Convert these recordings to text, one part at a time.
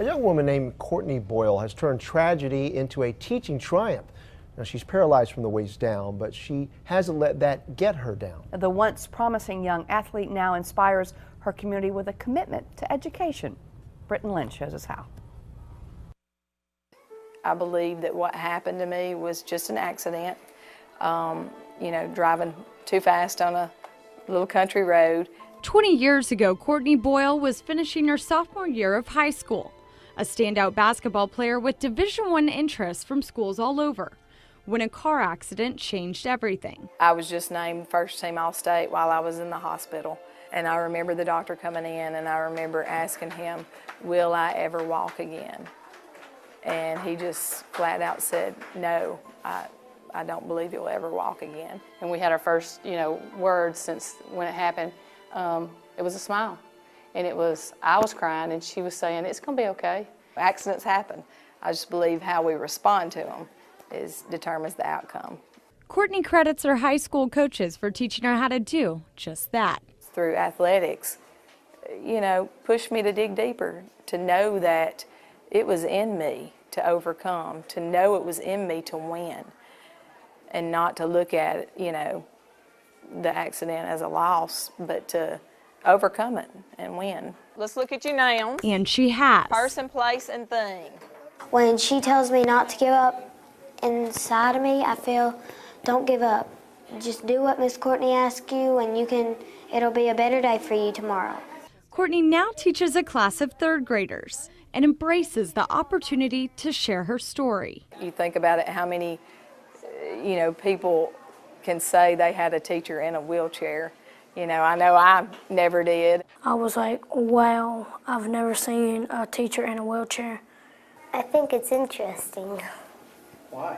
A young woman named Courtney Boyle has turned tragedy into a teaching triumph. Now, she's paralyzed from the waist down, but she hasn't let that get her down. The once promising young athlete now inspires her community with a commitment to education. Britton Lynn shows us how. I believe that what happened to me was just an accident. You know, driving too fast on a little country road. 20 years ago, Courtney Boyle was finishing her sophomore year of high school, a standout basketball player with Division I interests from schools all over, when a car accident changed everything. I was just named first team All-State while I was in the hospital. And I remember the doctor coming in and I remember asking him, will I ever walk again? And he just flat out said, no, I don't believe you'll ever walk again. And we had our first, words since when it happened. It was a smile. And I was crying and she was saying, it's gonna be okay. Accidents happen. I just believe how we respond to them determines the outcome. Courtney credits her high school coaches for teaching her how to do just that. Through athletics, pushed me to dig deeper, to know that it was in me to overcome, to know it was in me to win, and not to look at it, the accident as a loss, but to overcome it and win. Let's look at you now. And she has. Person, place, and thing. When she tells me not to give up, inside of me, I feel, don't give up. Just do what Miss Courtney asks you, and it'll be a better day for you tomorrow. Courtney now teaches a class of third graders and embraces the opportunity to share her story. You think about it, how many, people can say they had a teacher in a wheelchair. I know I never did. I was like, wow, I've never seen a teacher in a wheelchair. I think it's interesting. Why?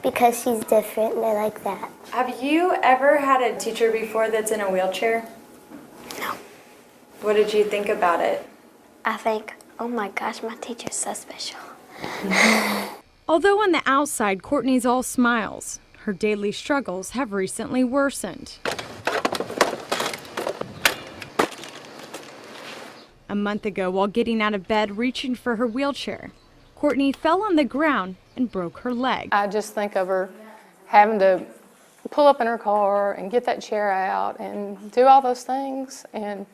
Because she's different and I like that. Have you ever had a teacher before that's in a wheelchair? No. What did you think about it? I think, oh my gosh, my teacher's so special. Although on the outside, Courtney's all smiles, her daily struggles have recently worsened. A month ago, while getting out of bed reaching for her wheelchair, Courtney fell on the ground and broke her leg. I just think of her having to pull up in her car and get that chair out and do all those things. And,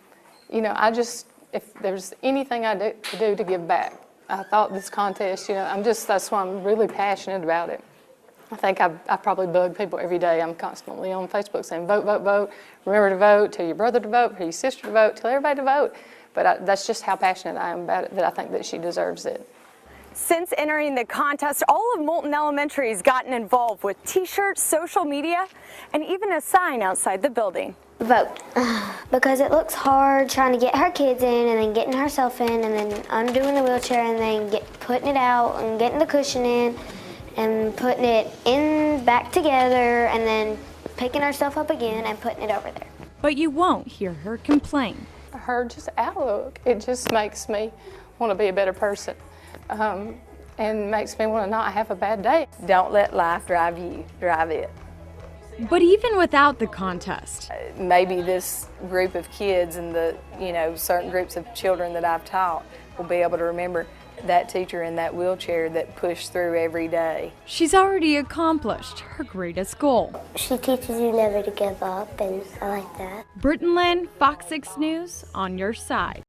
if there's anything I do to give back, I thought this contest, that's why I'm really passionate about it. I think I probably bug people every day. I'm constantly on Facebook saying, vote, vote, vote. Remember to vote, tell your brother to vote, tell your sister to vote, tell everybody to vote. But that's just how passionate I am about it, that I think that she deserves it. Since entering the contest, all of Moulton Elementary has gotten involved with t-shirts, social media, and even a sign outside the building. Vote. Because it looks hard trying to get her kids in and then getting herself in and then undoing the wheelchair and then putting it out and getting the cushion in and putting it in back together and then picking herself up again and putting it over there. But you won't hear her complain. Her just outlook, it just makes me want to be a better person. And makes me want to not have a bad day. Don't let life drive you, drive it. But even without the contest, maybe this group of kids and the, certain groups of children that I've taught will be able to remember that teacher in that wheelchair that pushed through every day. she's already accomplished her greatest goal. She teaches you never to give up, and I like that. Britton Lynn, Fox 6 News, on your side.